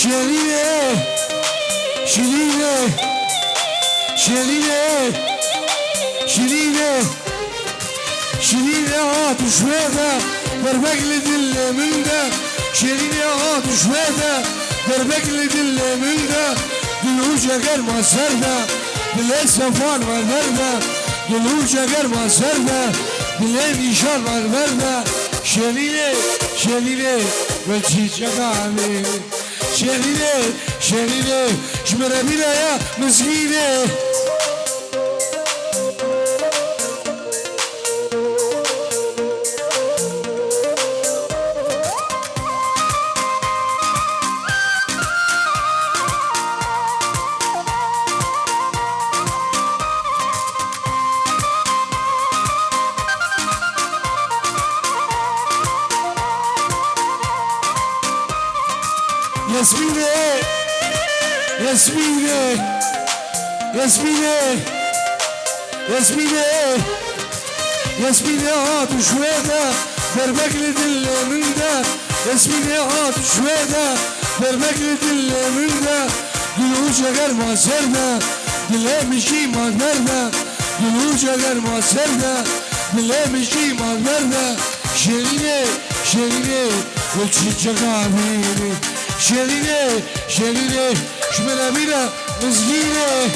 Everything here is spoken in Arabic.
شيريني شيريني شيريني شيريني شيريني عاد شوية دربك لدل من ده شيريني عاد شوية دربك لدل من ده دلوجة غير ما سرده دل سفان ما درده دلوجة غير ما سرده دل نشان ما درده شيريني شيريني بلشيشة قامي شيريني شيريني شمرة بلا يا مسكينة ياسمينة ياسمينة ياسمينة ياسمينة ياسمينة عاد شوية دربك لدل من ده ياسمينة عاد شوية دربك لدل من ده دلوجة غير ما سرده دلها مشي ما درده دلوجة غير ما سرده دلها مشي ما درده شيريني شيريني والشيشة قابيني شيريني شيريني شمرة بلا مسكينة